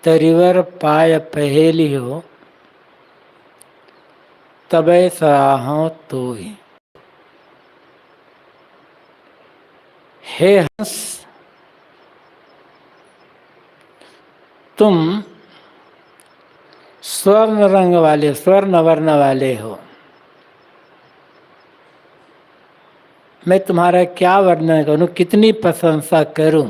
तरिवर पाय पहेली हो, तबै सराहो तोहि। हे हंस, तुम स्वर्ण रंग वाले, स्वर्ण वर्ण वाले हो। मैं तुम्हारा क्या वर्णन करूं, कितनी प्रशंसा करूं,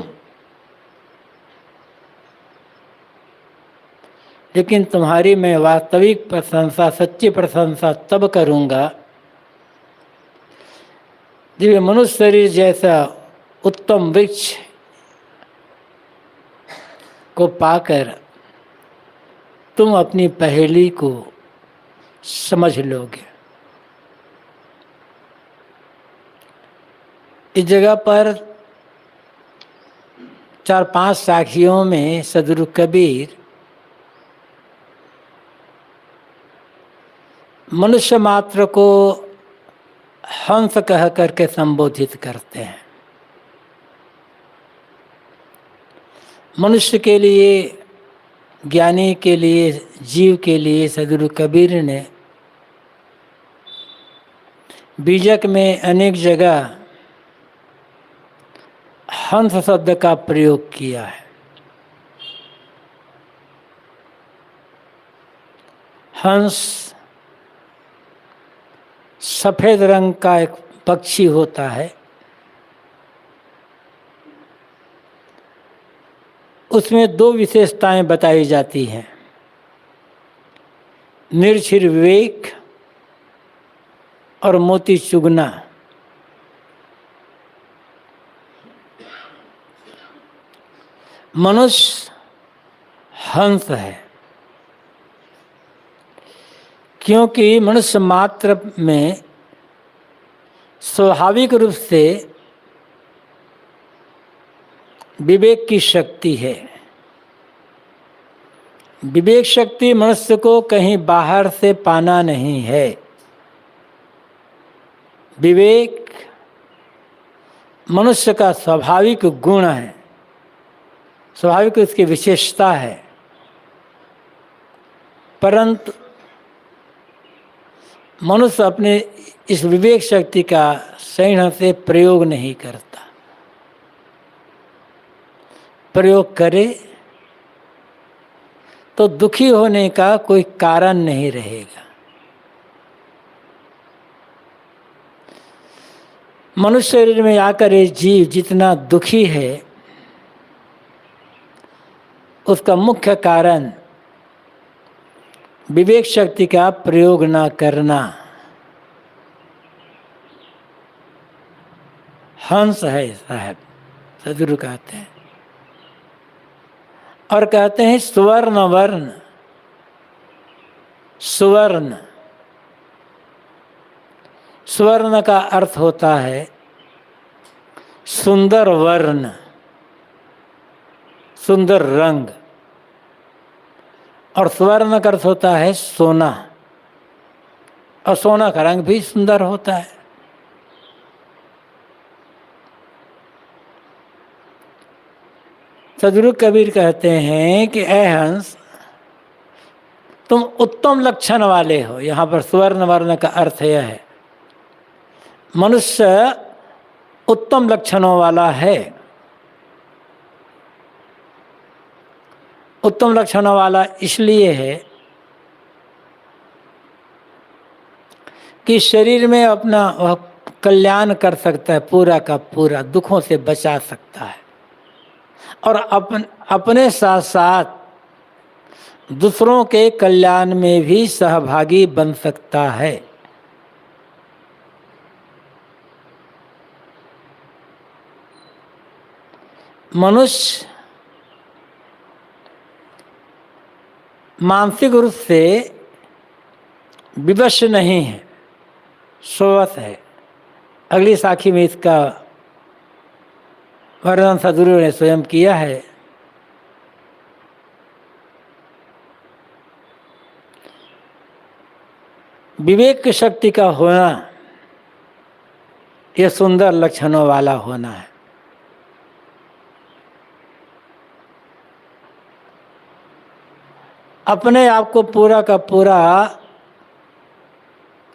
लेकिन तुम्हारी मैं वास्तविक प्रशंसा, सच्ची प्रशंसा तब करूंगा जब मनुष्य शरीर जैसा उत्तम वृक्ष को पाकर तुम अपनी पहेली को समझ लोगे। इस जगह पर 4-5 साखियों में सदगुरु कबीर मनुष्य मात्र को हंस कह करके संबोधित करते हैं। मनुष्य के लिए, ज्ञानी के लिए, जीव के लिए सदगुरु कबीर ने बीजक में अनेक जगह हंस शब्द का प्रयोग किया है। हंस सफेद रंग का एक पक्षी होता है। उसमें 2 विशेषताएं बताई जाती हैं, निर्छिर विवेक और मोती चुगना। मनुष्य हंस है क्योंकि मनुष्य मात्र में स्वाभाविक रूप से विवेक की शक्ति है। विवेक शक्ति मनुष्य को कहीं बाहर से पाना नहीं है। विवेक मनुष्य का स्वाभाविक गुण है, स्वाभाविक उसकी विशेषता है, परंतु मनुष्य अपने इस विवेक शक्ति का सही ढंग से प्रयोग नहीं करता। प्रयोग करे तो दुखी होने का कोई कारण नहीं रहेगा। मनुष्य शरीर में आकर ये जीव जितना दुखी है, उसका मुख्य कारण विवेक शक्ति का प्रयोग न करना। हंस है साहब, सदगुरु कहते हैं। और कहते हैं सुवर्ण वर्ण, सुवर्ण, सुवर्ण का अर्थ होता है सुंदर वर्ण, सुंदर रंग, और सुवर्ण का अर्थ होता है सोना, और सोना का रंग भी सुंदर होता है। सदगुरु कबीर कहते हैं कि ऐ हंस, तुम उत्तम लक्षण वाले हो। यहाँ पर सुवर्ण वर्ण का अर्थ यह है, मनुष्य उत्तम लक्षणों वाला है। उत्तम लक्षणों वाला इसलिए है कि शरीर में अपना वह कल्याण कर सकता है, पूरा का पूरा दुखों से बचा सकता है, और अपने साथ साथ दूसरों के कल्याण में भी सहभागी बन सकता है। मनुष्य मानसिक रूप से विवश नहीं है, सोवत है। अगली साखी में इसका वर्णन सदगुरु ने स्वयं किया है। विवेक की शक्ति का होना यह सुंदर लक्षणों वाला होना है। अपने आप को पूरा का पूरा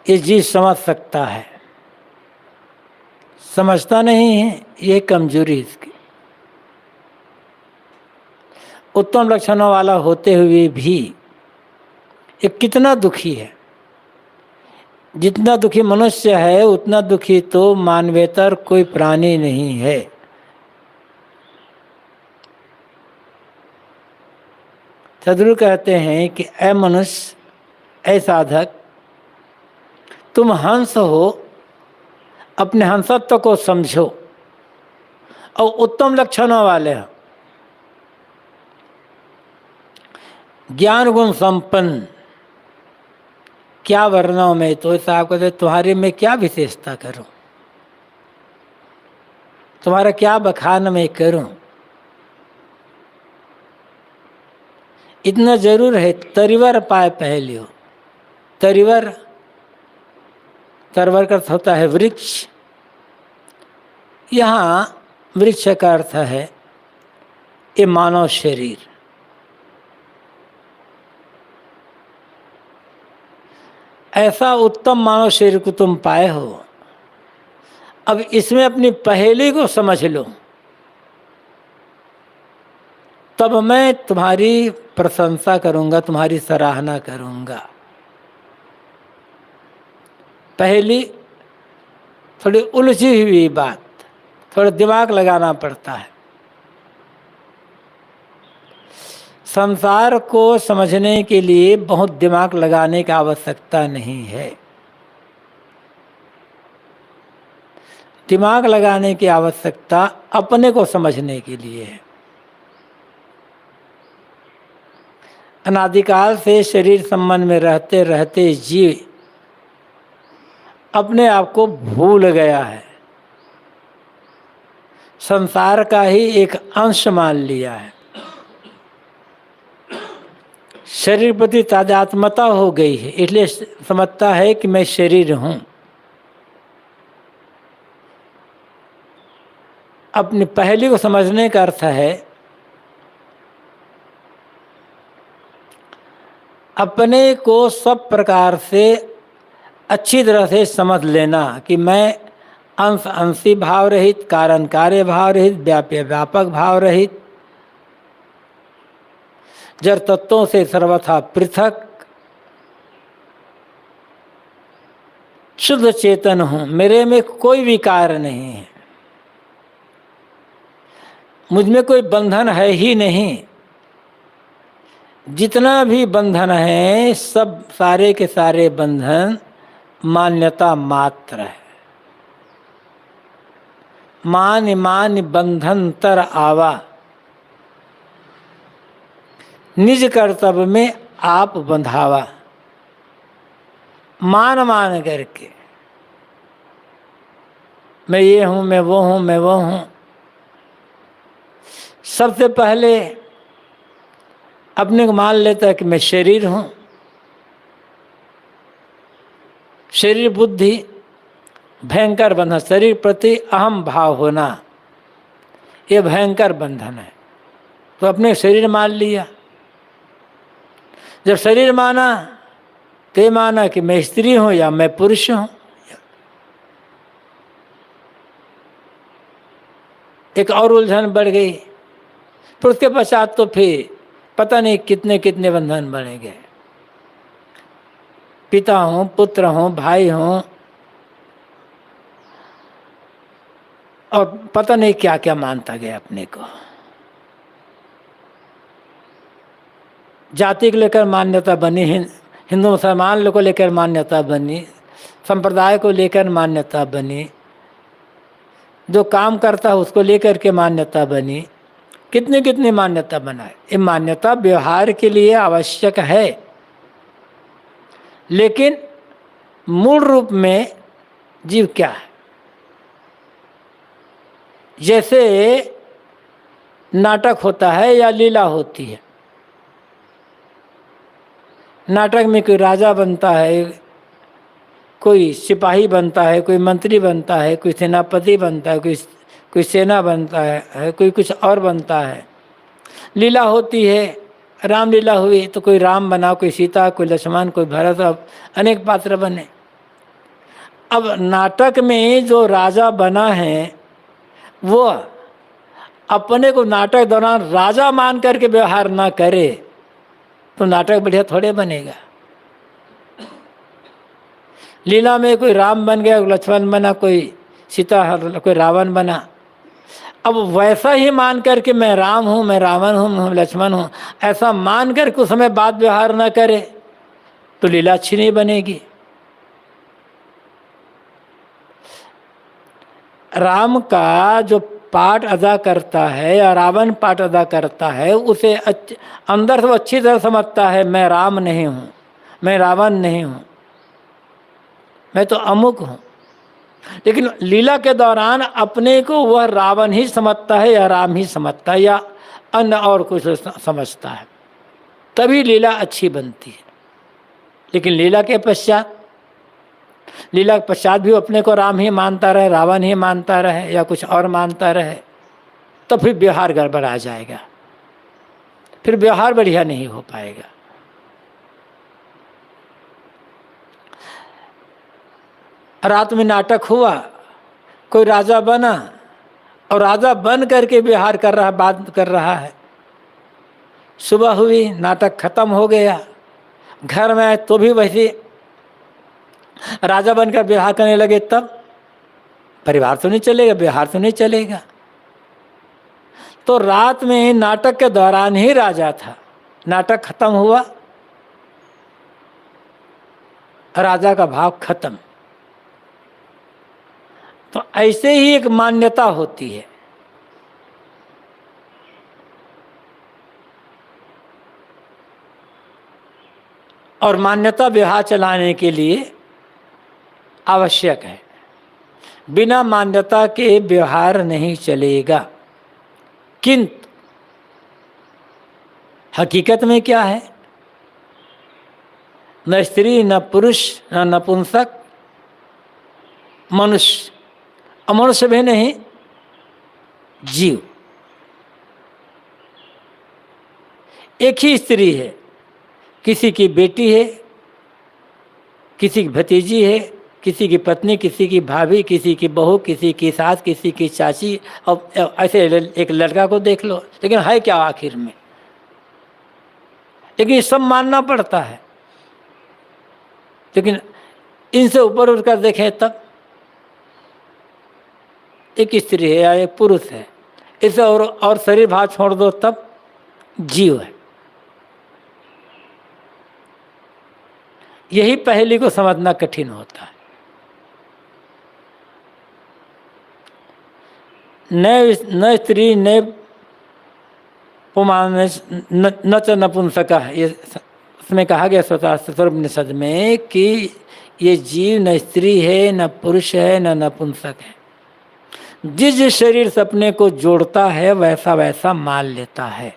ये जीव समझ सकता है, समझता नहीं है, ये कमजोरी इसकी। उत्तम लक्षणों वाला होते हुए भी ये कितना दुखी है। जितना दुखी मनुष्य है उतना दुखी तो मानवेतर कोई प्राणी नहीं है। सदगुरु कहते हैं कि ऐ मनुष्य, ऐ साधक, तुम हंस हो, अपने हंसत्व को समझो और उत्तम लक्षणों वाले हो, ज्ञान गुण संपन्न। क्या वर्णों में, तो साहब कहते तुम्हारे में क्या विशेषता करूं, तुम्हारा क्या बखान में करूं। इतना जरूर है, तरिवर पाए पहले हो। तरिवर, तरवर का अर्थ होता है वृक्ष। यहाँ वृक्ष का अर्थ है ये मानव शरीर। ऐसा उत्तम मानव शरीर को तुम पाए हो, अब इसमें अपनी पहेली को समझ लो, तब मैं तुम्हारी प्रशंसा करूंगा, तुम्हारी सराहना करूंगा। पहली थोड़ी उलझी हुई बात, थोड़ा दिमाग लगाना पड़ता है। संसार को समझने के लिए बहुत दिमाग लगाने की आवश्यकता नहीं है। दिमाग लगाने की आवश्यकता अपने को समझने के लिए है। अनादिकाल से शरीर संबंध में रहते रहते जीव अपने आप को भूल गया है, संसार का ही एक अंश मान लिया है। शरीर प्रति तादात्म्यता हो गई है, इसलिए समझता है कि मैं शरीर हूं। अपनी पहली को समझने का अर्थ है अपने को सब प्रकार से अच्छी तरह से समझ लेना कि मैं अंश अंशी भाव रहित, कारण कार्य भाव रहित, व्याप्य व्यापक भाव रहित, जड़ तत्वों से सर्वथा पृथक शुद्ध चेतन हूं। मेरे में कोई विकार नहीं है, मुझ में कोई बंधन है ही नहीं। जितना भी बंधन है सब सारे के सारे बंधन मान्यता मात्र है। मान मान बंधन तर आवा, निज कर्तव्य में आप बंधावा। मान मान करके मैं ये हूं, मैं वो हूं, मैं वो हूं। सबसे पहले अपने को मान लेता है कि मैं शरीर हूं। शरीर बुद्धि भयंकर बंधन, शरीर प्रति अहम भाव होना, ये भयंकर बंधन है। तो अपने शरीर मान लिया। जब शरीर माना तो ये माना कि मैं स्त्री हूं या मैं पुरुष हूं। एक और उलझन बढ़ गई। फिर उसके पश्चात तो फिर पता नहीं कितने कितने बंधन बने गए। पिता हूं, पुत्र हूं, भाई हूं, और पता नहीं क्या क्या मानता गया अपने को। जाति को लेकर मान्यता बनी, हिंदू मुसलमान लोग को लेकर मान्यता बनी, संप्रदाय को लेकर मान्यता बनी, जो काम करता है उसको लेकर के मान्यता बनी। कितनी कितनी मान्यता बनाए। ये मान्यता व्यवहार के लिए आवश्यक है, लेकिन मूल रूप में जीव क्या है? जैसे नाटक होता है या लीला होती है। नाटक में कोई राजा बनता है, कोई सिपाही बनता है, कोई मंत्री बनता है, कोई सेनापति बनता है, कोई सेना बनता है, कोई कुछ और बनता है। लीला होती है, रामलीला हुई तो कोई राम बना, कोई सीता, कोई लक्ष्मण, कोई भरत, अब अनेक पात्र बने। अब नाटक में जो राजा बना है वो अपने को नाटक दौरान राजा मान करके व्यवहार ना करे तो नाटक बढ़िया थोड़े बनेगा। लीला में कोई राम बन गया, कोई लक्ष्मण बना, कोई सीता, कोई रावण बना। अब वैसा ही मान करके मैं राम हूँ, मैं रावण हूँ, मैं लक्ष्मण हूँ, ऐसा मान कर कुछ समय बाद व्यवहार न करे तो लीला अच्छी नहीं बनेगी। राम का जो पाठ अदा करता है या रावण पाठ अदा करता है उसे अंदर से अच्छी तरह समझता है, मैं राम नहीं हूँ, मैं रावण नहीं हूँ, मैं तो अमुक हूँ। लेकिन लीला के दौरान अपने को वह रावण ही समझता है या राम ही समझता है या अन्य और कुछ समझता है, तभी लीला अच्छी बनती है। लेकिन लीला के पश्चात भी अपने को राम ही मानता रहे, रावण ही मानता रहे या कुछ और मानता रहे तो फिर व्यवहार गड़बड़ा जाएगा, फिर व्यवहार बढ़िया नहीं हो पाएगा। रात में नाटक हुआ, कोई राजा बना और राजा बन करके व्यवहार कर रहा, बात कर रहा है। सुबह हुई, नाटक खत्म हो गया, घर में आए तो भी वैसे राजा बनकर व्यवहार करने लगे, तब परिवार तो नहीं चलेगा, व्यवहार तो नहीं चलेगा। तो रात में नाटक के दौरान ही राजा था, नाटक खत्म हुआ, राजा का भाव खत्म। तो ऐसे ही एक मान्यता होती है। और मान्यता व्यवहार चलाने के लिए आवश्यक है। बिना मान्यता के व्यवहार नहीं चलेगा। किंतु हकीकत में क्या है, न स्त्री न पुरुष न नपुंसक, मनुष्य, अमनुष्य भी नहीं, जीव। एक ही स्त्री है, किसी की बेटी है, किसी की भतीजी है, किसी की पत्नी, किसी की भाभी, किसी की बहू, किसी की सास, किसी की चाची, और ऐसे एक लड़का को देख लो। लेकिन है क्या आखिर में? लेकिन ये सब मानना पड़ता है। लेकिन इनसे ऊपर उठकर देखें तब एक स्त्री है या एक पुरुष है, इसे और शरीर भाग छोड़ दो तब जीव है। यही पहली को समझना कठिन होता है। न स्त्री न पुमान न च नपुंसका, ये उसमें कहा गया स्वतःपनिषद में कि ये जीव न स्त्री है, न पुरुष है, न नपुंसक है। जिस जिस शरीर से अपने को जोड़ता है वैसा वैसा मान लेता है।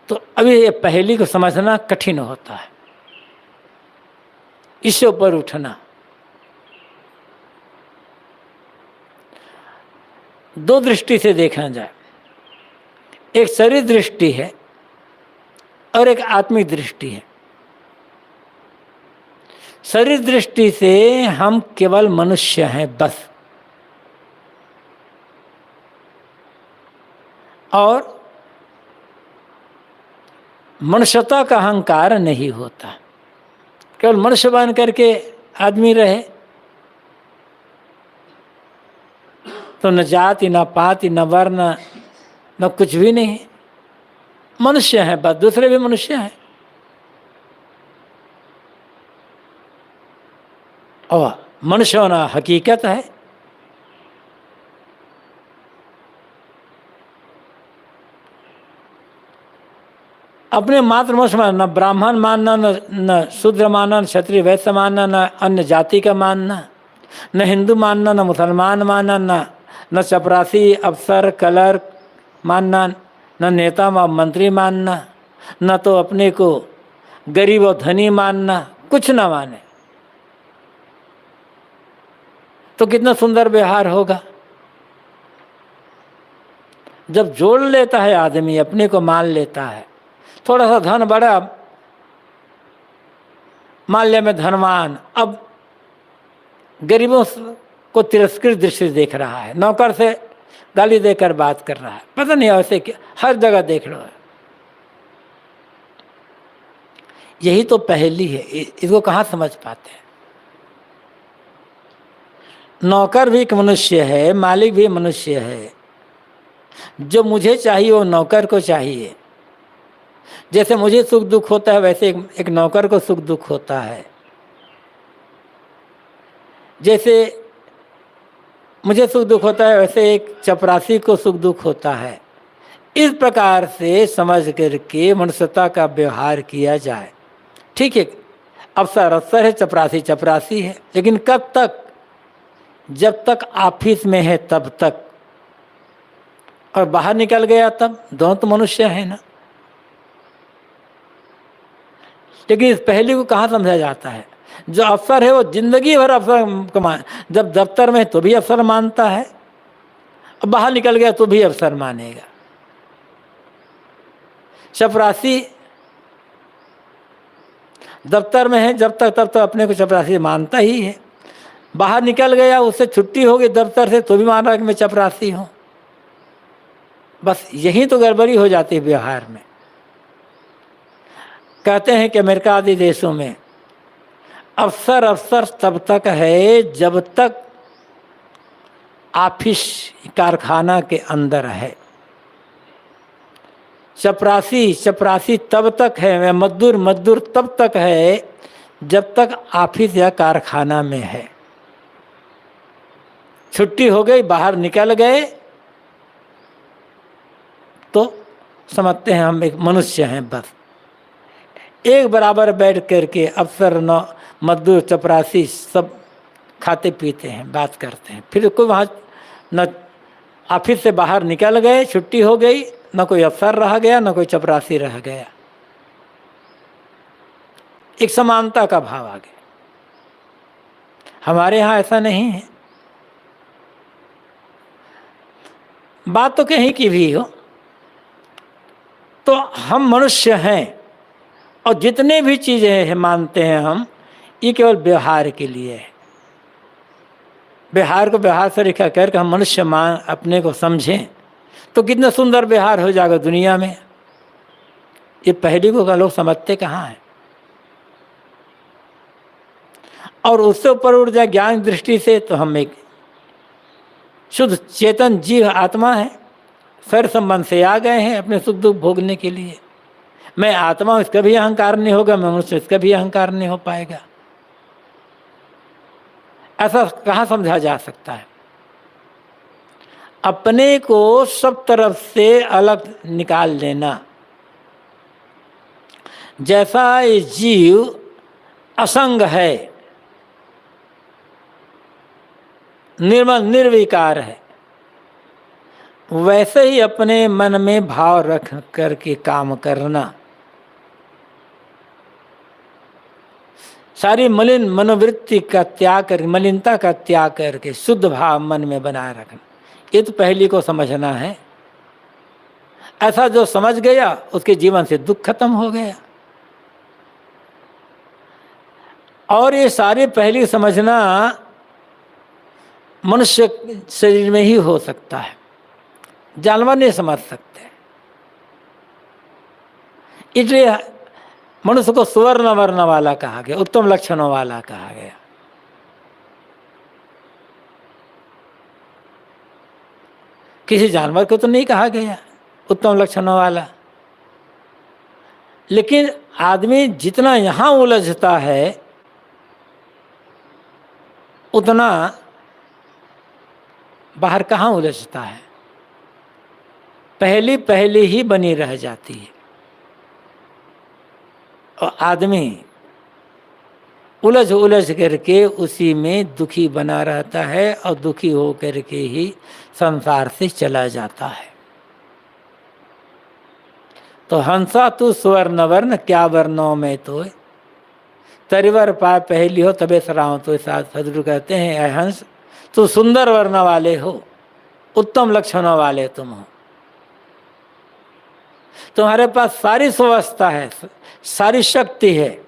तो अभी ये पहली को समझना कठिन होता है, इससे ऊपर उठना। दो दृष्टि से देखना जाए, एक शरीर दृष्टि है और एक आत्मिक दृष्टि है। शरीर दृष्टि से हम केवल मनुष्य हैं बस, और मनुष्यता का अहंकार नहीं होता। केवल मनुष्य बन करके आदमी रहे तो न जाति न पाति न वर्ण न कुछ भी नहीं, मनुष्य है बस, दूसरे भी मनुष्य हैं। और मनुष्य होना हकीकत है। अपने मातृवंश में न ब्राह्मण मानना, न शूद्र मानना, न क्षत्रिय वैश्य मानना, न अन्य जाति का मानना, न हिंदू मानना, न मुसलमान मानना, न चपरासी अफसर क्लर्क मानना, न नेता मंत्री मानना, न तो अपने को गरीब और धनी मानना, कुछ न माने तो कितना सुंदर व्यवहार होगा। जब जोड़ लेता है आदमी, अपने को मान लेता है, थोड़ा सा धन बढ़ा, मान लिया मैं धनवान, अब गरीबों को तिरस्कृत दृष्टि से देख रहा है, नौकर से गाली देकर बात कर रहा है, पता नहीं ऐसे क्या हर जगह देख लो। यही तो पहेली है, इसको कहाँ समझ पाते हैं। नौकर भी एक मनुष्य है, मालिक भी मनुष्य है। जो मुझे चाहिए वो नौकर को चाहिए। जैसे मुझे सुख दुख होता है वैसे एक नौकर को सुख दुख होता है। जैसे मुझे सुख दुख होता है वैसे एक चपरासी को सुख दुख होता है। इस प्रकार से समझ करके मनुष्यता का व्यवहार किया जाए। ठीक है, अफसर अफसर है, चपरासी चपरासी है, लेकिन कब तक? जब तक ऑफिस में है तब तक, और बाहर निकल गया तब। दोनों तो मनुष्य है ना। लेकिन इस पहली को कहाँ समझा जाता है? जो अफसर है वो जिंदगी भर अफसर को जब दफ्तर में तो भी अफसर मानता है, और बाहर निकल गया तो भी अफसर मानेगा। चपरासी दफ्तर में है जब तक तब तक अपने को चपरासी मानता ही है, बाहर निकल गया, उससे छुट्टी हो गई दफ्तर से तो भी मान रहा कि मैं चपरासी हूँ। बस यही तो गड़बड़ी हो जाती है व्यवहार में। कहते हैं कि अमेरिका आदि देशों में अफसर अफसर तब तक है जब तक ऑफिस कारखाना के अंदर है। चपरासी चपरासी तब तक है, मजदूर मजदूर तब तक है जब तक ऑफिस या कारखाना में है। छुट्टी हो गई, बाहर निकल गए तो समझते हैं हम एक मनुष्य हैं। बस एक बराबर बैठ करके अफसर न मजदूर चपरासी सब खाते पीते हैं, बात करते हैं। फिर कोई वहाँ न ऑफिस से बाहर निकल गए, छुट्टी हो गई, न कोई अफसर रह गया न कोई चपरासी रह गया। एक समानता का भाव आ गया। हमारे यहाँ ऐसा नहीं है। बात तो कहीं की भी हो, तो हम मनुष्य हैं और जितने भी चीज़ें हैं मानते हैं हम, ये केवल व्यवहार के लिए है। व्यवहार को व्यवहार से रेखा करके हम मनुष्य मान अपने को समझें तो कितना सुंदर व्यवहार हो जाएगा दुनिया में। ये पहली को लोग समझते कहाँ हैं। और उससे ऊपर उठ जाए ज्ञान दृष्टि से तो हम एक शुद्ध चेतन जीव आत्मा है। शरीर संबंध से आ गए हैं अपने सुख दुख भोगने के लिए। मैं आत्मा हूँ इसका भी अहंकार नहीं होगा, मैं मनुष्य इसका भी अहंकार नहीं हो पाएगा। ऐसा कहाँ समझा जा सकता है? अपने को सब तरफ से अलग निकाल लेना। जैसा ये जीव असंग है, निर्मल निर्विकार है, वैसे ही अपने मन में भाव रख करके काम करना। सारी मलिन मनोवृत्ति का त्याग कर, मलिनता का त्याग करके शुद्ध भाव मन में बनाए रखना। ये तो पहली को समझना है। ऐसा जो समझ गया उसके जीवन से दुख खत्म हो गया। और ये सारे पहली समझना मनुष्य शरीर में ही हो सकता है, जानवर नहीं समझ सकते। इसलिए मनुष्य को सुवर्ण वर्ण वाला कहा गया, उत्तम लक्षणों वाला कहा गया। किसी जानवर को तो नहीं कहा गया उत्तम लक्षणों वाला। लेकिन आदमी जितना यहाँ उलझता है उतना बाहर कहाँ उलझता है। पहली पहली ही बनी रह जाती है और आदमी उलझ उलझ करके उसी में दुखी बना रहता है और दुखी हो करके ही संसार से चला जाता है। तो हंसा तू स्वर्ण वर्ण क्या वर्णों में तो तरिवर पाए पहली हो तबे सराहो। तो सदगुरु कहते हैं ऐ हंस तू सुंदर वर्ण वाले हो, उत्तम लक्षणों वाले तुम हो। तुम्हारे पास सारी स्वावस्था है, सारी शक्ति है।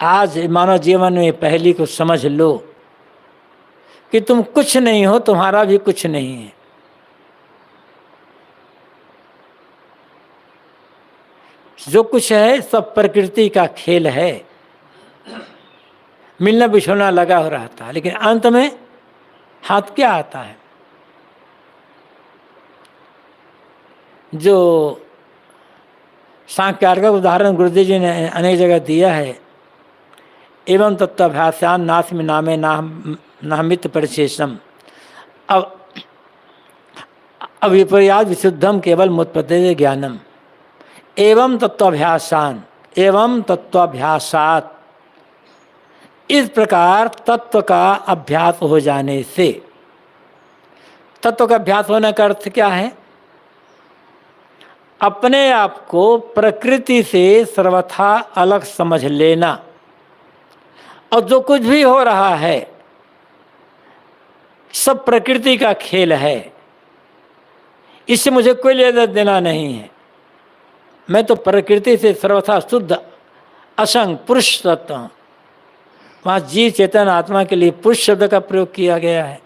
आज मानव जीवन में पहली को समझ लो कि तुम कुछ नहीं हो, तुम्हारा भी कुछ नहीं है। जो कुछ है सब प्रकृति का खेल है, मिलना बिछोना लगा हो रहता है, लेकिन अंत में हाथ क्या आता है? जो सांख्यकार का उदाहरण गुरुदेव जी ने अनेक जगह दिया है, एवं तत्वाभ्यासान नास्मि नामे नामित परिशेषम अविपर्याद विशुद्धम केवल मुत्पत्ति ज्ञानम। एवं तत्वाभ्यासान, एवं तत्वाभ्यासात, इस प्रकार तत्व का अभ्यास हो जाने से, तत्व का अभ्यास होने का अर्थ क्या है? अपने आप को प्रकृति से सर्वथा अलग समझ लेना, और जो कुछ भी हो रहा है सब प्रकृति का खेल है, इससे मुझे कोई लेना देना नहीं है। मैं तो प्रकृति से सर्वथा शुद्ध असंग पुरुष तत्व हूँ। वहाँ जीव चेतन आत्मा के लिए पुरुष शब्द का प्रयोग किया गया है।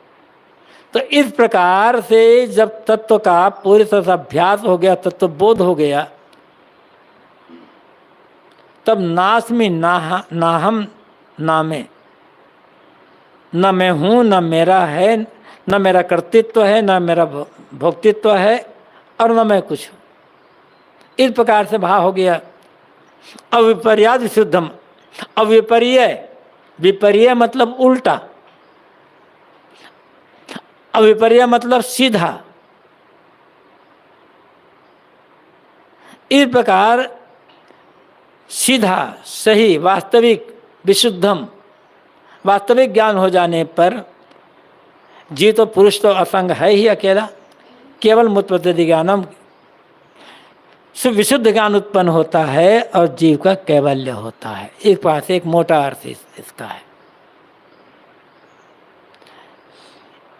तो इस प्रकार से जब तत्व का पूरी तरह से अभ्यास हो गया, तत्व बोध हो गया, तब नास्मि नाहम नामे, न मैं हूँ, न मेरा है, न मेरा कर्तृत्व है, न मेरा भोक्तित्व है, और न मैं कुछ हूँ। इस प्रकार से भाव हो गया। अविपर्याद विशुद्धम, अविपर्य, विपर्य मतलब उल्टा, अविपर्य मतलब सीधा। इस प्रकार सीधा, सही, वास्तविक, विशुद्धम, वास्तविक ज्ञान हो जाने पर जीव तो पुरुष तो असंग है ही अकेला, केवल मुत्पत्ति ज्ञानम, विशुद्ध ज्ञान उत्पन्न होता है और जीव का कैवल्य होता है। एक पास एक मोटा अर्थ इसका है।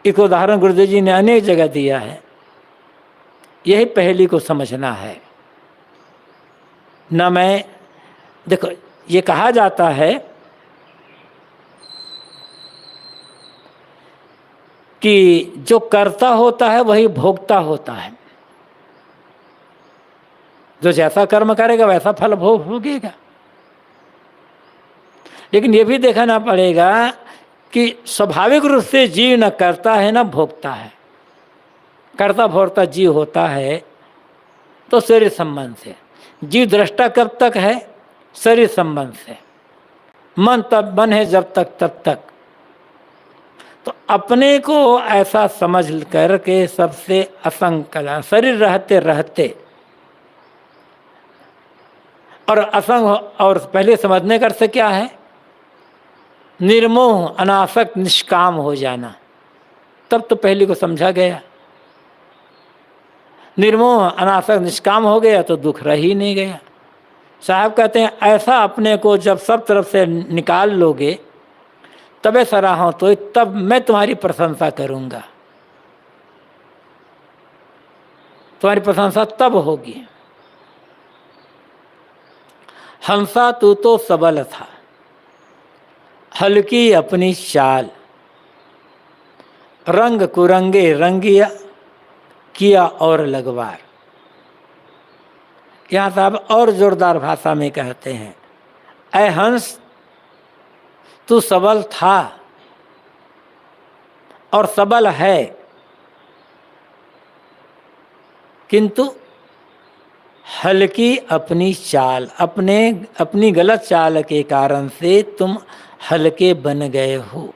एक उदाहरण गुरुदेव जी ने अनेक जगह दिया है, यही पहली को समझना है। न मैं, देखो ये कहा जाता है कि जो कर्ता होता है वही भोक्ता होता है। जो जैसा कर्म करेगा वैसा फल भोग भोगेगा। लेकिन ये भी देखना पड़ेगा कि स्वाभाविक रूप से जीव न करता है न भोगता है। कर्ता भोक्ता जीव होता है तो शरीर संबंध से, जीव दृष्टा कब तक है? शरीर संबंध से। मन तब मन है जब तक तब तक। तो अपने को ऐसा समझ करके सबसे असंग कला, शरीर रहते रहते और असंग, और पहले समझने का अर्थ क्या है? निर्मोह, अनासक्त, निष्काम हो जाना। तब तो पहले को समझा गया। निर्मोह, अनासक्त, निष्काम हो गया तो दुख रह ही नहीं गया। साहब कहते हैं ऐसा अपने को जब सब तरफ से निकाल लोगे तबे सराहो तो तब मैं तुम्हारी प्रशंसा करूंगा। तुम्हारी प्रशंसा तब होगी। हंसा तू तो सबल था, हल्की अपनी चाल, रंग कुरंगे रंगिया, किया और लगवार। यहाँ साहब और जोरदार भाषा में कहते हैं, ऐ हंस तू सबल था और सबल है, किंतु हल्की अपनी चाल, अपनी गलत चाल के कारण से तुम हल्के बन गए हो।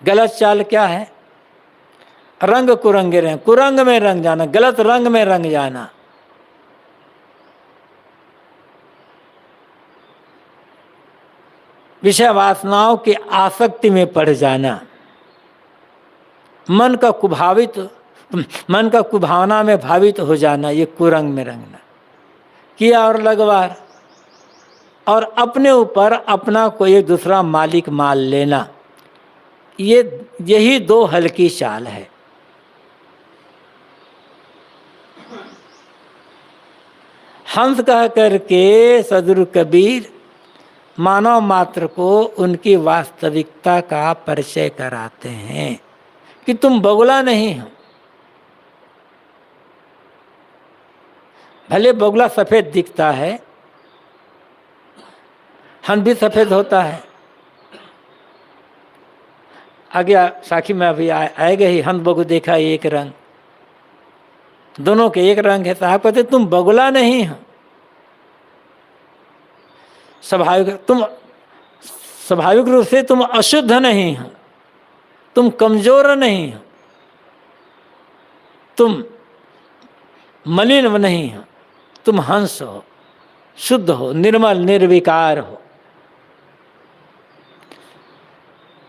गलत चाल क्या है? रंग कुरंगे रंग, कुरंग में रंग जाना, गलत रंग में रंग जाना। विषय वासनाओं की आसक्ति में पड़ जाना, मन का कुभावना में भावित हो जाना, ये कुरंग में रंगना। किया और लगवार, और अपने ऊपर अपना कोई दूसरा मालिक मान लेना, यही दो हल्की चाल है। हंस कह करके सदगुरु कबीर मानव मात्र को उनकी वास्तविकता का परिचय कराते हैं कि तुम बगुला नहीं हो। भले बगुला सफेद दिखता है, हंस भी सफेद होता है। आगे साखी में अभी आएगा ही, हंस बगु देखा एक रंग, दोनों के एक रंग है। साहब कहते तुम बगुला नहीं हो, स्वाभाविक रूप से तुम अशुद्ध नहीं हो, तुम कमजोर नहीं हो, तुम मलिन नहीं हो, तुम हंस हो, शुद्ध हो, निर्मल निर्विकार हो,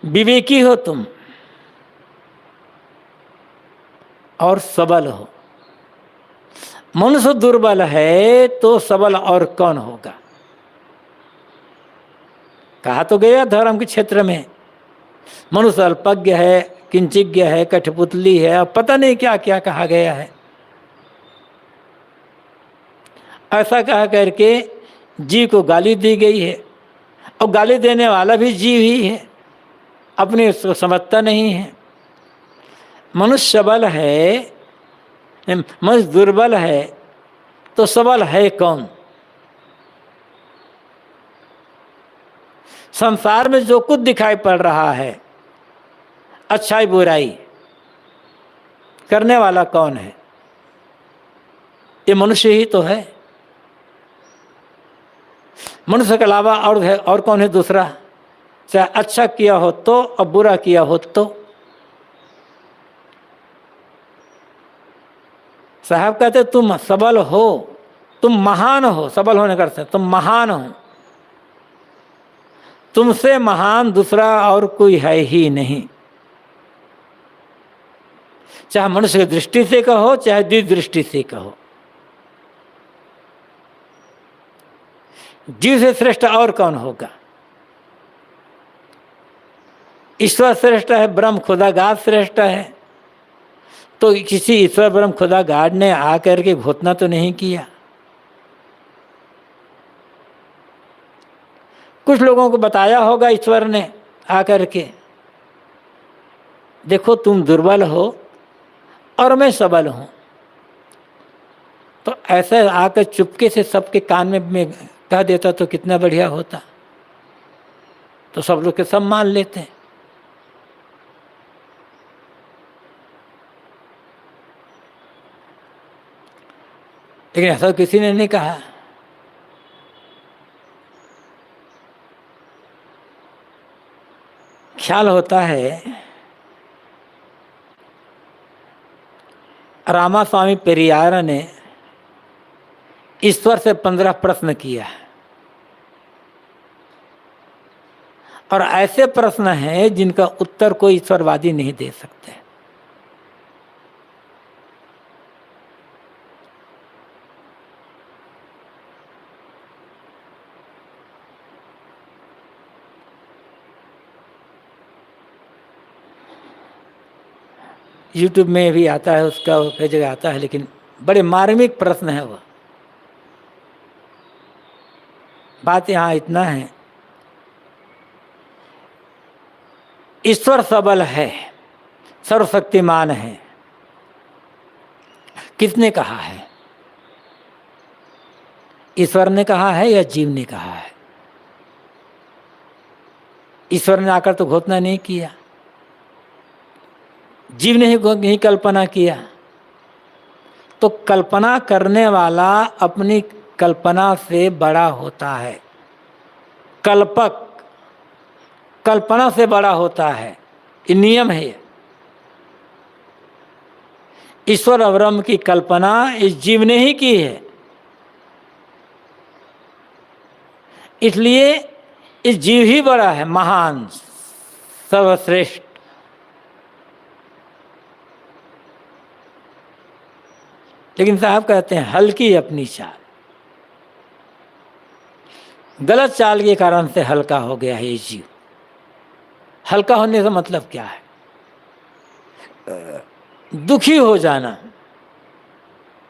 विवेकी हो तुम और सबल हो। मनुष्य दुर्बल है तो सबल और कौन होगा। कहा तो गया धर्म के क्षेत्र में मनुष्य अल्पज्ञ है, किंचिज्ञ है, कठपुतली है, अब पता नहीं क्या क्या कहा गया है। ऐसा कहा करके जीव को गाली दी गई है, और गाली देने वाला भी जीव ही है, अपने उसको समझता नहीं है। मनुष्य सबल है, मनुष्य दुर्बल है तो सबल है कौन। संसार में जो कुछ दिखाई पड़ रहा है, अच्छाई बुराई करने वाला कौन है। ये मनुष्य ही तो है। मनुष्य के अलावा और कौन है दूसरा। चाहे अच्छा किया हो तो और बुरा किया हो तो। साहब कहते तुम सबल हो, तुम महान हो। सबल होने कर सकते तुम महान हो, तुमसे महान दूसरा और कोई है ही नहीं। चाहे मनुष्य की दृष्टि से कहो, चाहे दिव्य दृष्टि से कहो। जीव से श्रेष्ठ और कौन होगा। ईश्वर श्रेष्ठ है, ब्रह्म खुदागार श्रेष्ठ है, तो किसी ईश्वर ब्रह्म खुदागार ने आकर के घोषणा तो नहीं किया। कुछ लोगों को बताया होगा ईश्वर ने आकर के, देखो तुम दुर्बल हो और मैं सबल हूं। तो ऐसा आकर चुपके से सबके कान में कह देता तो कितना बढ़िया होता। तो सब लोग के सब मान लेते हैं। लेकिन ऐसा किसी ने नहीं कहा। ख्याल होता है रामास्वामी पेरियार ने ईश्वर से 15 प्रश्न किया है, और ऐसे प्रश्न हैं जिनका उत्तर कोई ईश्वरवादी नहीं दे सकते। YouTube में भी आता है, उसका कई जगह आता है, लेकिन बड़े मार्मिक प्रश्न है वो। बात यहाँ इतना है, ईश्वर सबल है, सर्वशक्तिमान है, किसने कहा है। ईश्वर ने कहा है या जीव ने कहा है। ईश्वर ने आकर तो घोषणा नहीं किया, जीव ने ही कल्पना किया। तो कल्पना करने वाला अपनी कल्पना से बड़ा होता है। कल्पक कल्पना से बड़ा होता है, ये नियम है। ईश्वर और ब्रह्म की कल्पना इस जीव ने ही की है, इसलिए इस जीव ही बड़ा है, महान, सर्वश्रेष्ठ। लेकिन साहब कहते हैं हल्की अपनी चाल, गलत चाल के कारण से हल्का हो गया है ये जीव। हल्का होने का मतलब क्या है। दुखी हो जाना,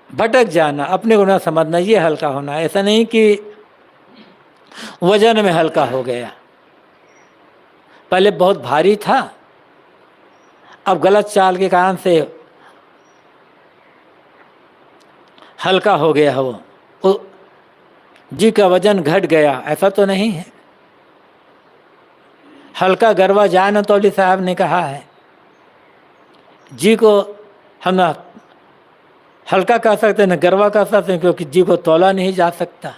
भटक जाना, अपने को ना समझना, ये हल्का होना। ऐसा नहीं कि वजन में हल्का हो गया, पहले बहुत भारी था, अब गलत चाल के कारण से हल्का हो गया वो जी का वजन घट गया, ऐसा तो नहीं है। हल्का गरवा जाए ना, तौली साहब ने कहा है, जी को हम ना हल्का कह सकते हैं, न गरवा कह सकते हैं, क्योंकि जी को तौला नहीं जा सकता।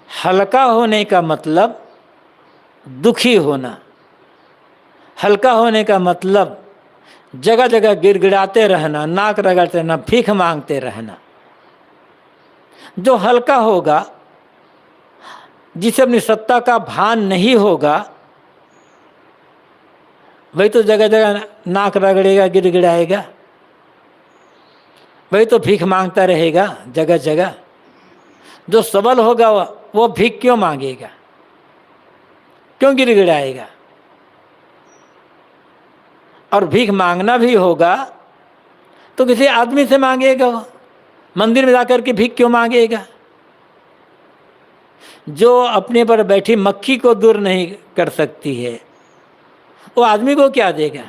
हल्का होने का मतलब दुखी होना, हल्का होने का मतलब जगह जगह गिड़गिड़ाते रहना, नाक रगड़ते रहना, भीख मांगते रहना। जो हल्का होगा, जिसे अपनी सत्ता का भान नहीं होगा, वही तो जगह जगह नाक रगड़ेगा, गिड़गिड़ाएगा, वही तो भीख मांगता रहेगा जगह जगह। जो सबल होगा वो भीख क्यों मांगेगा, क्यों गिड़गिड़ाएगा? और भीख मांगना भी होगा तो किसी आदमी से मांगेगा, वो मंदिर में जाकर के भीख क्यों मांगेगा? जो अपने पर बैठी मक्खी को दूर नहीं कर सकती है, वो आदमी को क्या देगा?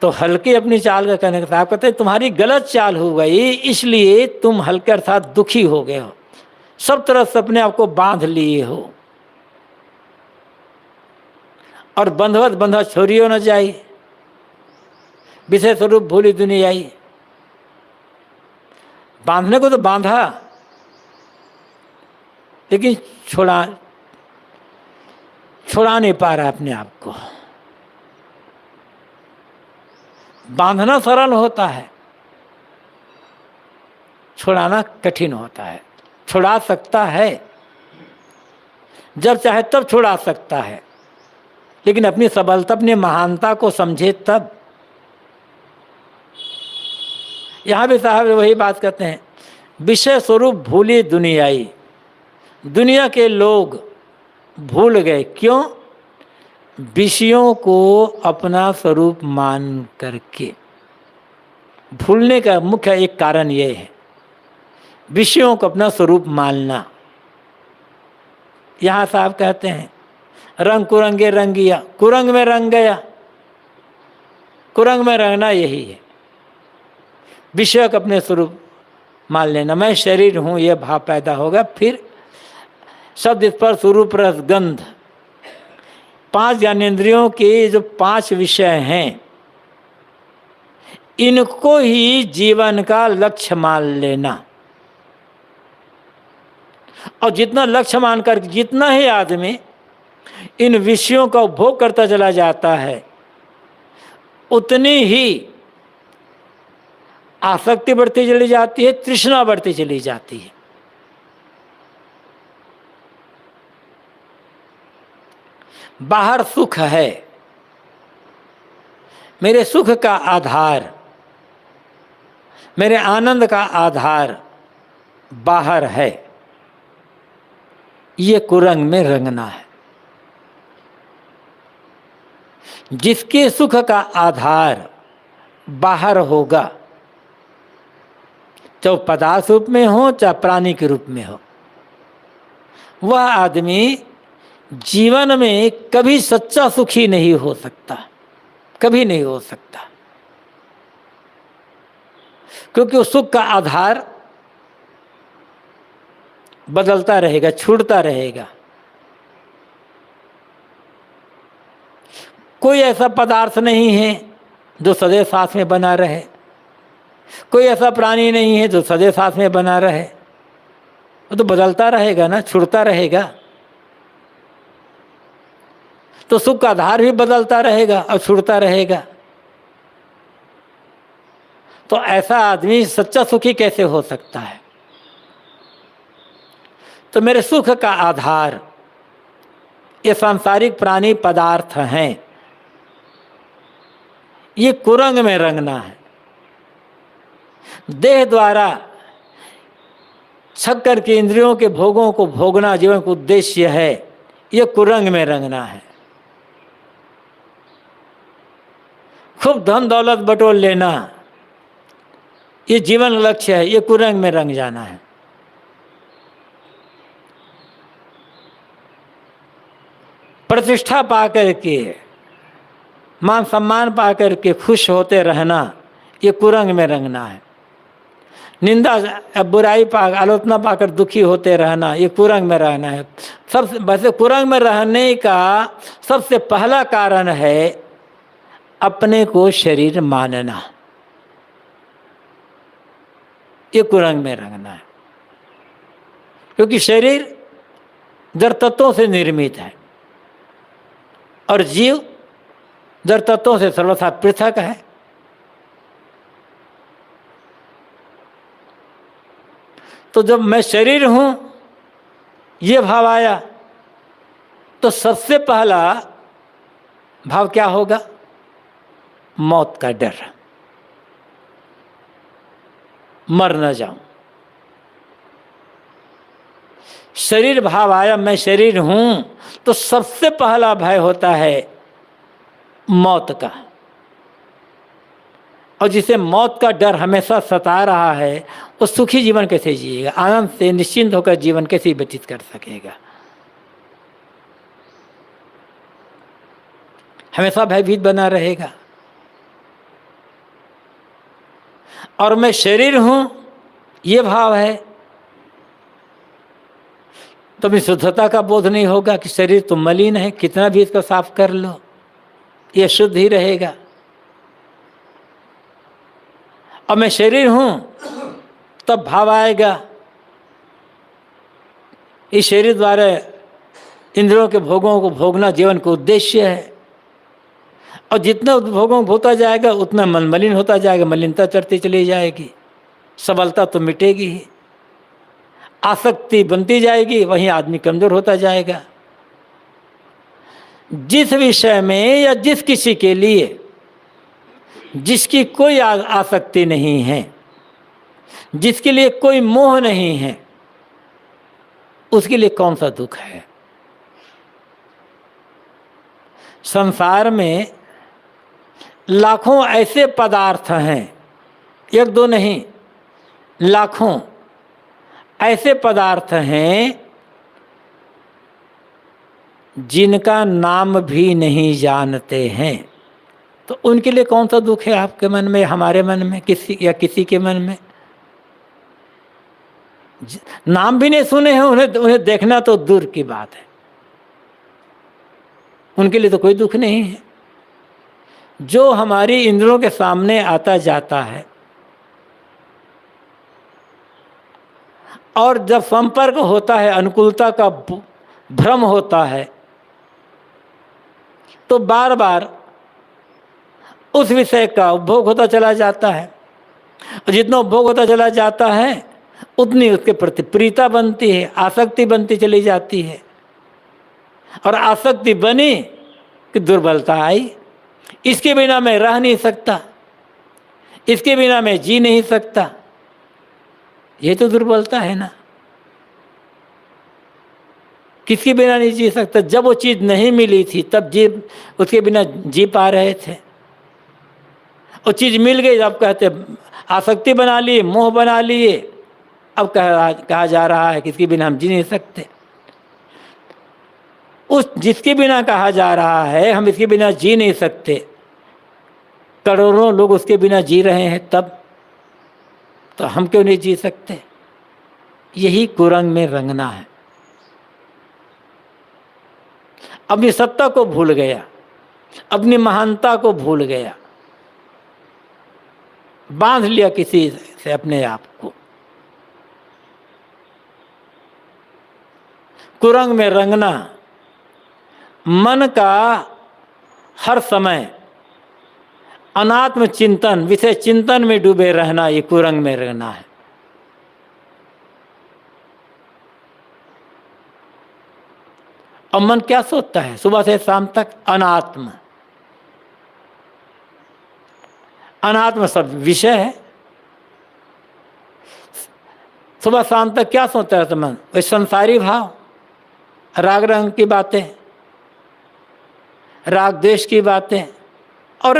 तो हल्के अपनी चाल का कहने का साहब कहते हैं तुम्हारी गलत चाल हो गई, इसलिए तुम हल्के अर्थात दुखी हो गए हो, सब तरफ से अपने आप को बांध लिए हो। और बंधवत बंधा छोरियो न जाई, विषय स्वरूप भूली दुनिया आई। बांधने को तो बांधा, लेकिन छुड़ा नहीं पा रहा अपने आप को। बांधना सरल होता है, छुड़ाना कठिन होता है। छुड़ा सकता है, जब चाहे तब छुड़ा सकता है, लेकिन अपनी सबलता, अपनी महानता को समझे तब। यहाँ भी साहब वही बात कहते हैं, विषय स्वरूप भूली दुनियाई। दुनिया के लोग भूल गए, क्यों? विषयों को अपना स्वरूप मान करके। भूलने का मुख्य एक कारण ये है, विषयों को अपना स्वरूप मानना। यहाँ साहब कहते हैं, रंग कुरंगे रंगिया, कुरंग में रंग गया। कुरंग में रंगना यही है, विषय को अपने स्वरूप मान लेना। मैं शरीर हूँ, यह भाव पैदा होगा। फिर शब्द, स्पर्श, रूप, रस, गंध, 5 ज्ञानेंद्रियों के जो 5 विषय हैं, इनको ही जीवन का लक्ष्य मान लेना। और जितना लक्ष्य मानकर जितना ही आदमी इन विषयों का उपभोग करता चला जाता है, उतनी ही आसक्ति बढ़ती चली जाती है, तृष्णा बढ़ती चली जाती है। बाहर सुख है, मेरे सुख का आधार, मेरे आनंद का आधार बाहर है, ये कुरंग में रंगना है। जिसके सुख का आधार बाहर होगा, चाहे पदार्थ रूप में हो चाहे प्राणी के रूप में हो, वह आदमी जीवन में कभी सच्चा सुखी नहीं हो सकता, कभी नहीं हो सकता। क्योंकि उस सुख का आधार बदलता रहेगा, छूटता रहेगा। कोई ऐसा पदार्थ नहीं है जो सदैव साथ में बना रहे, कोई ऐसा प्राणी नहीं है जो सदैव साथ में बना रहे। वो तो बदलता रहेगा ना, छूटता रहेगा। तो सुख का आधार भी बदलता रहेगा और छूटता रहेगा। तो ऐसा आदमी सच्चा सुखी कैसे हो सकता है? तो मेरे सुख का आधार ये सांसारिक प्राणी पदार्थ हैं, ये कुरंग में रंगना है। देह द्वारा छक्कर के इंद्रियों के भोगों को भोगना जीवन का उद्देश्य है, ये कुरंग में रंगना है। खूब धन दौलत बटोर लेना, ये जीवन लक्ष्य है, ये कुरंग में रंग जाना है। प्रतिष्ठा पाकर के, मान सम्मान पाकर के खुश होते रहना, ये कुरंग में रंगना है। निंदा बुराई पा आलोचना पाकर दुखी होते रहना, ये कुरंग में रहना है। सबसे वैसे कुरंग में रहने का सबसे पहला कारण है अपने को शरीर मानना, ये कुरंग में रंगना है। क्योंकि शरीर जड़ तत्वों से निर्मित है और जीव जड़ तत्वों से सर्वथा पृथक है। तो जब मैं शरीर हूं ये भाव आया तो सबसे पहला भाव क्या होगा? मौत का डर, मर न जाऊं। शरीर भाव आया, मैं शरीर हूं, तो सबसे पहला भय होता है मौत का। और जिसे मौत का डर हमेशा सता रहा है वो सुखी जीवन कैसे जिएगा? आनंद से निश्चिंत होकर जीवन कैसे व्यतीत कर सकेगा? हमेशा भयभीत बना रहेगा। और मैं शरीर हूं ये भाव है तो भी शुद्धता का बोध नहीं होगा कि शरीर तो मलिन है, कितना भी इसको साफ कर लो ये शुद्ध ही रहेगा। और मैं शरीर हूं तब भाव आएगा इस शरीर द्वारा इंद्रियों के भोगों को भोगना जीवन का उद्देश्य है। और जितना भोगों को होता जाएगा उतना मन मलिन होता जाएगा, मलिनता चढ़ती चली जाएगी, सबलता तो मिटेगी ही, आसक्ति बनती जाएगी, वहीं आदमी कमजोर होता जाएगा। जिस विषय में या जिस किसी के लिए जिसकी कोई आसक्ति नहीं है, जिसके लिए कोई मोह नहीं है, उसके लिए कौन सा दुख है? संसार में लाखों ऐसे पदार्थ हैं, एक दो नहीं, लाखों ऐसे पदार्थ हैं जिनका नाम भी नहीं जानते हैं। तो उनके लिए कौन सा दुख है आपके मन में, हमारे मन में, किसी या किसी के मन में? नाम भी नहीं सुने हैं, उन्हें देखना तो दूर की बात है, उनके लिए तो कोई दुख नहीं है। जो हमारी इंद्रियों के सामने आता जाता है और जब संपर्क होता है, अनुकूलता का भ्रम होता है, तो बार बार उस विषय का उपभोग होता चला जाता है। और जितना उपभोग होता चला जाता है उतनी उसके प्रति प्रीता बनती है, आसक्ति बनती चली जाती है। और आसक्ति बनी कि दुर्बलता आई, इसके बिना मैं रह नहीं सकता, इसके बिना मैं जी नहीं सकता, ये तो दुर्बलता है ना। किसके बिना नहीं जी सकता? जब वो चीज़ नहीं मिली थी तब जी, उसके बिना जी पा रहे थे। वो चीज़ मिल गई, अब कहते आसक्ति बना लिए, मोह बना लिए, अब कहा जा रहा है कि इसके बिना हम जी नहीं सकते। उस जिसके बिना कहा जा रहा है हम इसके बिना जी नहीं सकते, करोड़ों लोग उसके बिना जी रहे हैं, तब तो हम क्यों नहीं जी सकते? यही कुरंग में रंगना है। अपनी सत्ता को भूल गया, अपनी महानता को भूल गया, बांध लिया किसी से अपने आप को। कुरंग में रंगना, मन का हर समय अनात्म चिंतन, विषय चिंतन में डूबे रहना, ये कुरंग में रहना है। और मन क्या सोचता है सुबह से शाम तक? अनात्म, अनात्म सब विषय है। सुबह शाम तक क्या सोचता है तो मन? वही संसारी भाव, राग रंग की बातें, राग द्वेष की बातें, और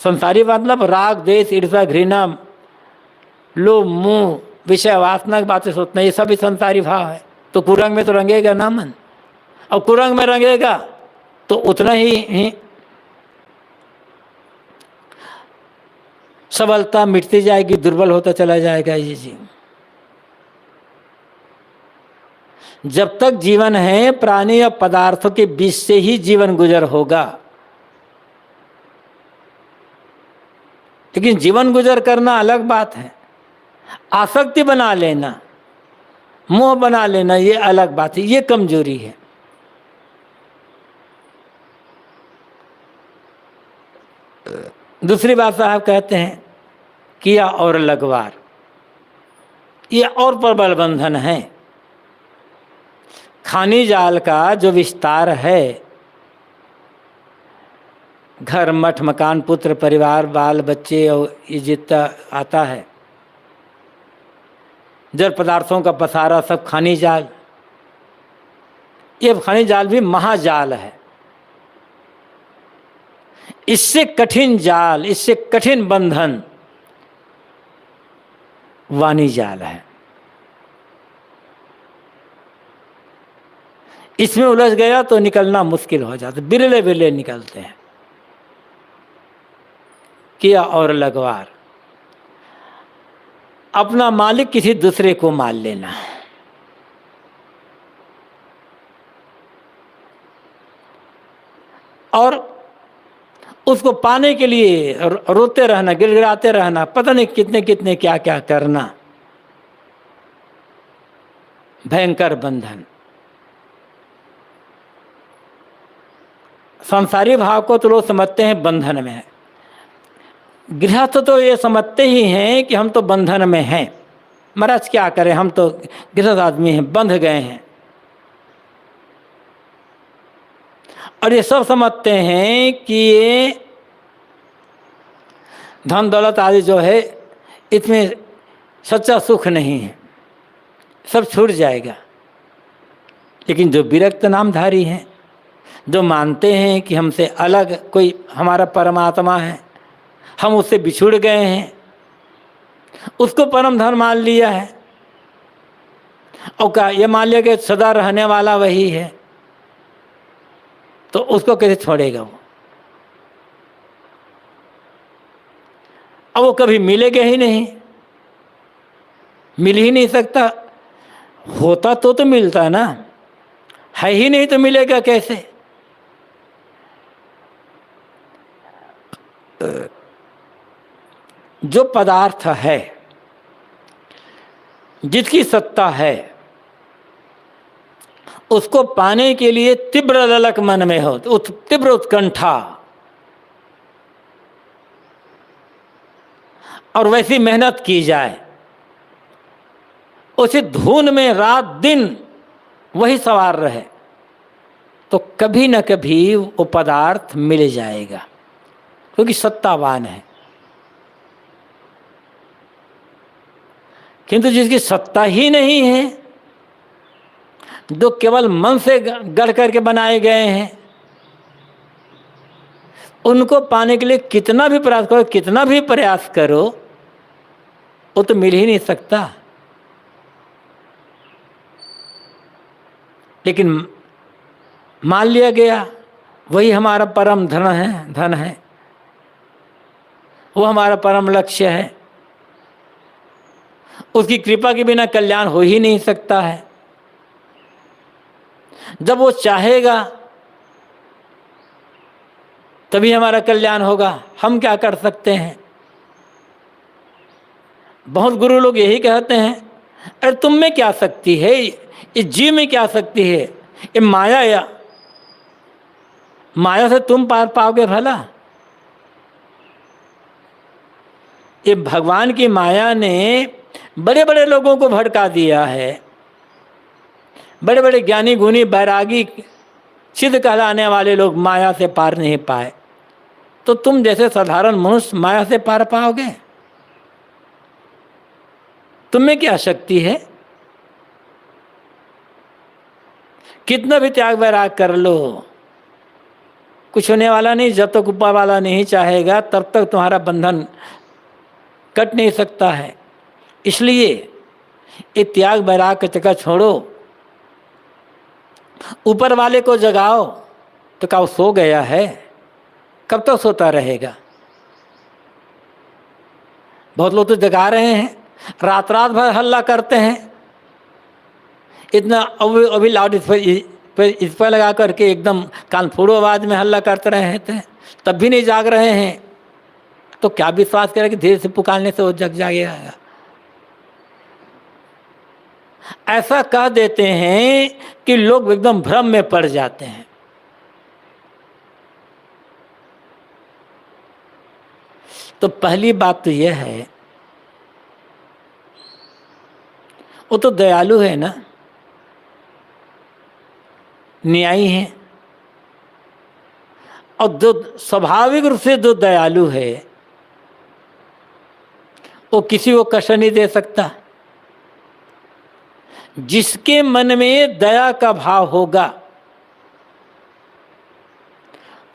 संसारी मतलब राग, द्वेष, ईर्ष्या, घृणा, लोभ, मोह, विषय वासना की बातें सोचना, ये सभी संसारी भाव है। तो कुरंग में तो रंगेगा ना मन, और कुरंग में रंगेगा तो उतना ही सबलता मिटती जाएगी, दुर्बल होता चला जाएगा ये जीव। जब तक जीवन है, प्राणी और पदार्थों के बीच से ही जीवन गुजर होगा। लेकिन जीवन गुजर करना अलग बात है, आसक्ति बना लेना, मोह बना लेना, ये अलग बात है, ये कमजोरी है। दूसरी बात साहब कहते हैं किया और लगवार, ये और प्रबल बंधन है। खानी जाल का जो विस्तार है, घर, मठ, मकान, पुत्र, परिवार, बाल बच्चे और ये जितना आता है, जड़ पदार्थों का पसारा, सब खानी जाल। ये खानी जाल भी महाजाल है। इससे कठिन जाल, इससे कठिन बंधन वाणी जाल है। इसमें उलझ गया तो निकलना मुश्किल हो जाता, बिरले बिरले निकलते हैं। किया और लगवार, अपना मालिक किसी दूसरे को मान लेना। और उसको पाने के लिए रोते रहना, गिड़गिड़ाते रहना, पता नहीं कितने कितने क्या क्या करना। भयंकर बंधन। संसारी भाव को तो लोग समझते हैं बंधन में है, गृहस्थ तो ये समझते ही हैं कि हम तो बंधन में हैं, महाराज क्या करें, हम तो गृहस्थ आदमी हैं, बंध गए हैं। और ये सब समझते हैं कि ये धन दौलत आदि जो है, इसमें सच्चा सुख नहीं है, सब छूट जाएगा। लेकिन जो विरक्त नामधारी हैं, जो मानते हैं कि हमसे अलग कोई हमारा परमात्मा है, हम उससे बिछुड़ गए हैं, उसको परम धन मान लिया है, और क्या ये मान लिया कि सदा रहने वाला वही है, तो उसको कैसे छोड़ेगा वो? अब वो कभी मिलेगा ही नहीं, मिल ही नहीं सकता। होता तो मिलता ना, है ही नहीं तो मिलेगा कैसे? जो पदार्थ है, जिसकी सत्ता है, उसको पाने के लिए तीव्र ललक मन में हो, तीव्र उत्कंठा, और वैसी मेहनत की जाए, उसी धुन में रात दिन वही सवार रहे, तो कभी न कभी वो पदार्थ मिल जाएगा, क्योंकि सत्तावान है। किंतु जिसकी सत्ता ही नहीं है, जो केवल मन से गढ़ करके बनाए गए हैं, उनको पाने के लिए कितना भी प्रयास करो, कितना भी प्रयास करो, वो तो मिल ही नहीं सकता। लेकिन मान लिया गया वही हमारा परम धन है, वो हमारा परम लक्ष्य है, उसकी कृपा के बिना कल्याण हो ही नहीं सकता है। जब वो चाहेगा तभी हमारा कल्याण होगा, हम क्या कर सकते हैं? बहुत गुरु लोग यही कहते हैं, अरे तुम में क्या शक्ति है, इस जीव में क्या शक्ति है, ये माया से तुम पार पाओगे भला? ये भगवान की माया ने बड़े बड़े लोगों को भड़का दिया है, बड़े बड़े ज्ञानी गुणी बैरागी सिद्ध कहलाने वाले लोग माया से पार नहीं पाए, तो तुम जैसे साधारण मनुष्य माया से पार पाओगे? तुम में क्या शक्ति है? कितना भी त्याग वैराग कर लो, कुछ होने वाला नहीं। जब तक ऊपर वाला नहीं चाहेगा तब तक तुम्हारा बंधन कट नहीं सकता है। इसलिए ये त्याग वैराग का चक्कर छोड़ो, ऊपर वाले को जगाओ। तो क्या वो सो गया है? कब तक सोता रहेगा? बहुत लोग तो जगा रहे हैं, रात रात भर हल्ला करते हैं, इतना अभी लाउड इस पर लगा करके एकदम कान फोड़ो आवाज में हल्ला करते रहे थे, तब भी नहीं जाग रहे हैं। तो क्या विश्वास करें कि धीरे से पुकारने से वो जग जाएगा? ऐसा कह देते हैं कि लोग एकदम भ्रम में पड़ जाते हैं। तो पहली बात तो यह है, वो तो दयालु है ना, न्यायी है। और जो स्वाभाविक रूप से जो दयालु है वो किसी को कष्ट नहीं दे सकता। जिसके मन में दया का भाव होगा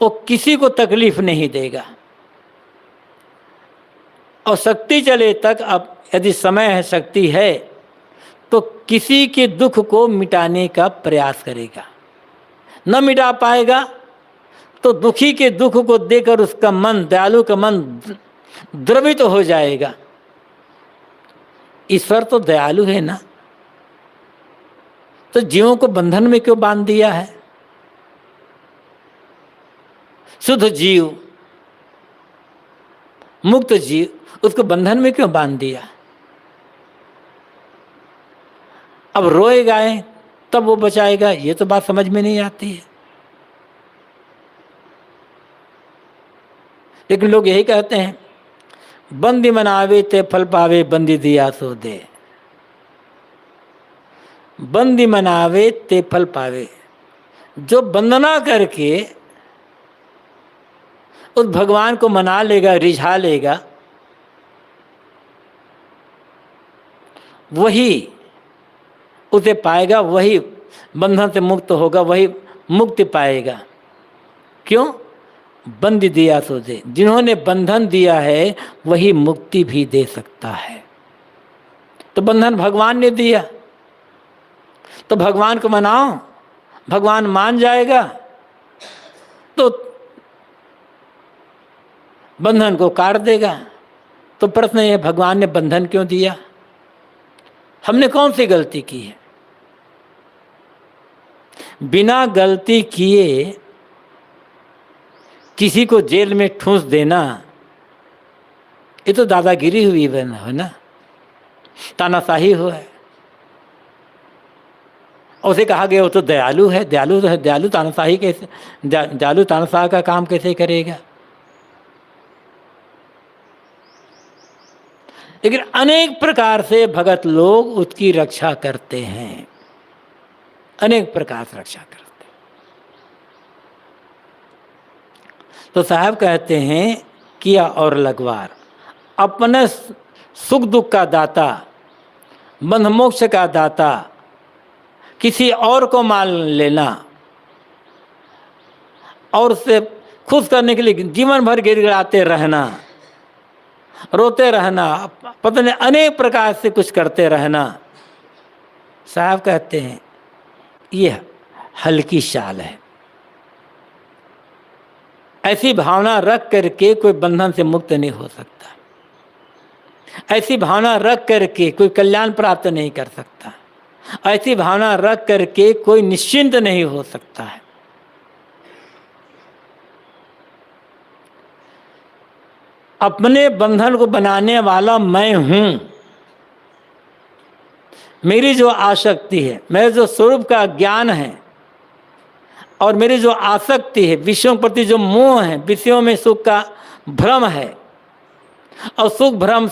वो किसी को तकलीफ नहीं देगा। और शक्ति चले तक, अब यदि समय है, शक्ति है, तो किसी के दुख को मिटाने का प्रयास करेगा। न मिटा पाएगा तो दुखी के दुख को देकर उसका मन, दयालु का मन द्रवित हो जाएगा। ईश्वर तो दयालु है ना, तो जीवों को बंधन में क्यों बांध दिया है? शुद्ध जीव, मुक्त जीव, उसको बंधन में क्यों बांध दिया? अब रोएगा तब वो बचाएगा, ये तो बात समझ में नहीं आती है। लेकिन लोग यही कहते हैं, बंदी मनावे ते फल पावे, बंदी दिया सो दे। बंदी मनावे ते फल पावे। जो वंदना करके उस भगवान को मना लेगा, रिझा लेगा, वही उसे पाएगा, वही बंधन से मुक्त होगा, वही मुक्ति पाएगा। क्यों? बंदी दिया सो दे। जिन्होंने बंधन दिया है वही मुक्ति भी दे सकता है। तो बंधन भगवान ने दिया, तो भगवान को मनाओ, भगवान मान जाएगा तो बंधन को काट देगा। तो प्रश्न ये, भगवान ने बंधन क्यों दिया? हमने कौन सी गलती की है? बिना गलती किए किसी को जेल में ठूंस देना, ये तो दादागिरी हुई है ना, तानाशाही हुआ है। उसे कहा गया वो तो दयालु है, दयालु तो है, दयालु तानाशाही कैसे, दयालु तानाशाह का काम कैसे करेगा? लेकिन अनेक प्रकार से भगत लोग उसकी रक्षा करते हैं, अनेक प्रकार से रक्षा करते हैं। तो साहब कहते हैं, किया और लगवार, अपने सुख दुख का दाता, बंध मोक्ष का दाता किसी और को मान लेना और उससे खुश करने के लिए जीवन भर गिड़गिड़ाते रहना, रोते रहना, पता नहीं अनेक प्रकार से कुछ करते रहना, साहब कहते हैं यह हल्की चाल है। ऐसी भावना रख करके कोई बंधन से मुक्त नहीं हो सकता। ऐसी भावना रख करके कोई कल्याण प्राप्त नहीं कर सकता। ऐसी भावना रख करके कोई निश्चिंत नहीं हो सकता है। अपने बंधन को बनाने वाला मैं हूं। मेरी जो आसक्ति है, मेरे जो स्वरूप का ज्ञान है और मेरी जो आसक्ति है, विषयों के प्रति जो मोह है, विषयों में सुख का भ्रम है और सुख भ्रम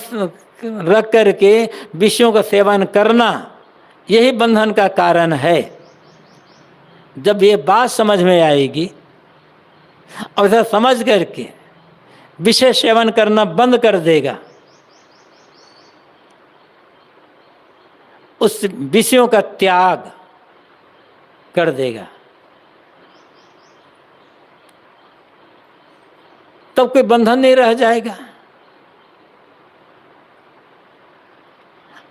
रख करके विषयों का सेवन करना, यही बंधन का कारण है। जब ये बात समझ में आएगी और ऐसा समझ करके विषय सेवन करना बंद कर देगा, उस विषयों का त्याग कर देगा, तब कोई बंधन नहीं रह जाएगा।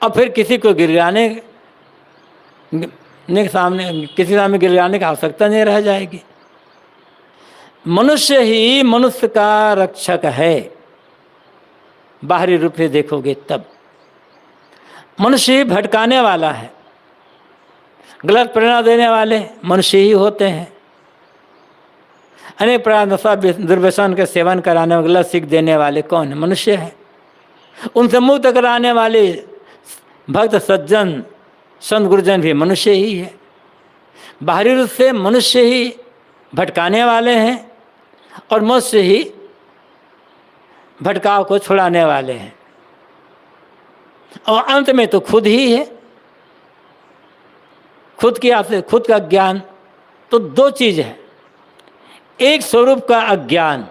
और फिर किसी को गिराने के सामने, किसी सामने गिराने की आवश्यकता नहीं रह जाएगी। मनुष्य ही मनुष्य का रक्षक है। बाहरी रूप से देखोगे तब मनुष्य ही भटकाने वाला है। गलत प्रेरणा देने वाले मनुष्य ही होते हैं। अनेक प्रकार नशा दुर्व्यसन के सेवन कराने में गलत सीख देने वाले कौन है? मनुष्य है। उनसे मुक्त कराने वाले भक्त सज्जन संत गुरुजन भी मनुष्य ही है। बाहरी रूप से मनुष्य ही भटकाने वाले हैं और मनुष्य ही भटकाव को छुड़ाने वाले हैं। और अंत में तो खुद ही है। खुद का ज्ञान तो दो चीज है। एक स्वरूप का अज्ञान,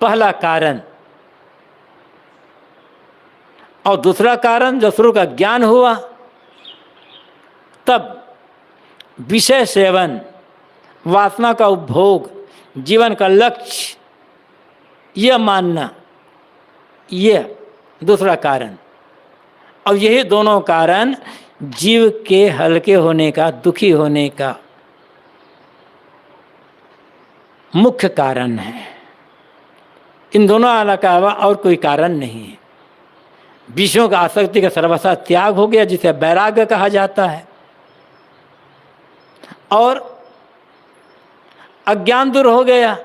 पहला कारण, और दूसरा कारण जब स्वरूप का ज्ञान हुआ तब विषय सेवन, वासना का उपभोग जीवन का लक्ष्य यह मानना, यह दूसरा कारण। और यही दोनों कारण जीव के हल्के होने का, दुखी होने का मुख्य कारण है। इन दोनों अलावा और कोई कारण नहीं है। विषयों का आसक्ति का सर्वथा त्याग हो गया, जिसे वैराग्य कहा जाता है, और अज्ञान दूर हो गया।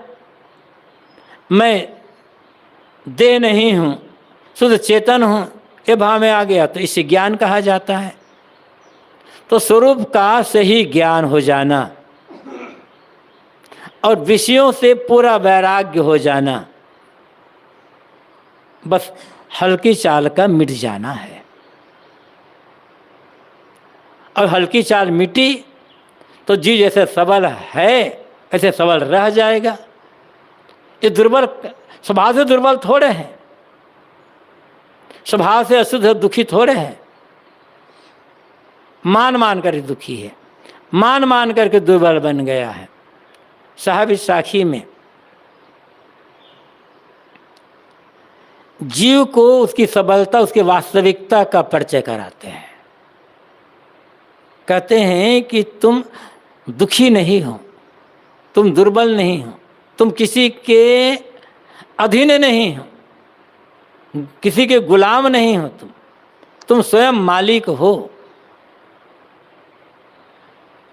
मैं देह नहीं हूँ, शुद्ध चेतन हूँ, ये भाव में आ गया तो इसे ज्ञान कहा जाता है। तो स्वरूप का सही ज्ञान हो जाना और विषयों से पूरा वैराग्य हो जाना, बस हल्की चाल का मिट जाना है। और हल्की चाल मिटी तो जीव जैसे सबल है ऐसे सबल रह जाएगा। ये दुर्बल स्वभाव से दुर्बल थोड़े हैं, स्वभाव से अशुद्ध दुखी थोड़े हैं। मान कर दुखी है, मान करके दुर्बल बन गया है। साहब इस साखी में जीव को उसकी सबलता, उसकी वास्तविकता का परिचय कराते हैं। कहते हैं कि तुम दुखी नहीं हो, तुम दुर्बल नहीं हो, तुम किसी के अधीन नहीं हो, किसी के गुलाम नहीं हो, तुम स्वयं मालिक हो।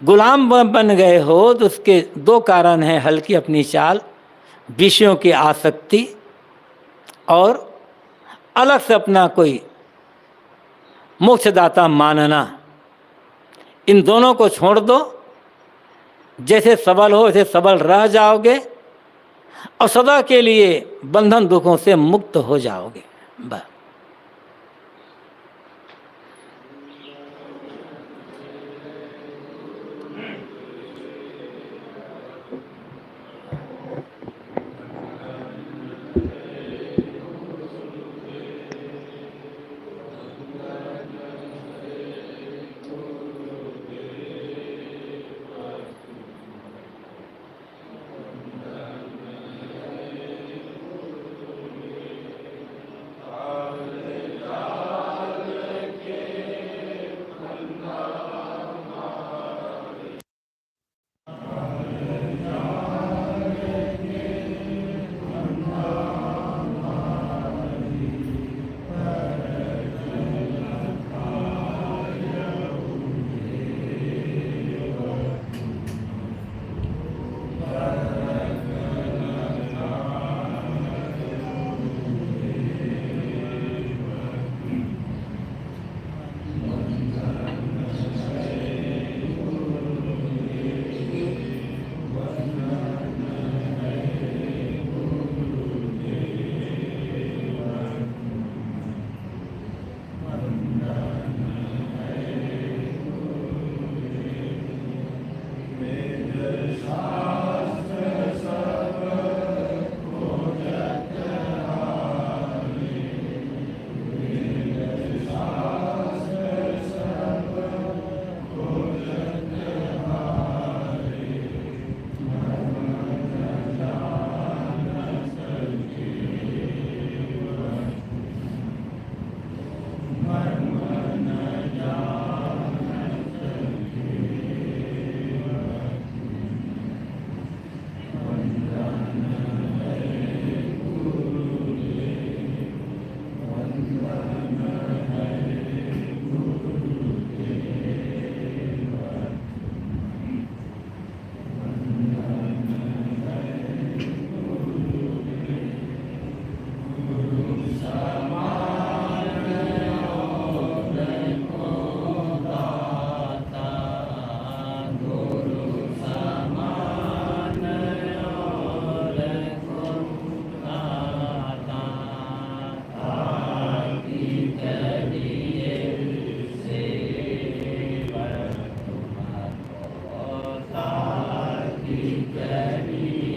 गुलाम बन गए हो तो उसके दो कारण हैं, हल्की अपनी चाल, विषयों की आसक्ति, और अलग से अपना कोई मोक्षदाता मानना। इन दोनों को छोड़ दो, जैसे सबल हो वैसे सबल रह जाओगे और सदा के लिए बंधन दुखों से मुक्त हो जाओगे। बस हरि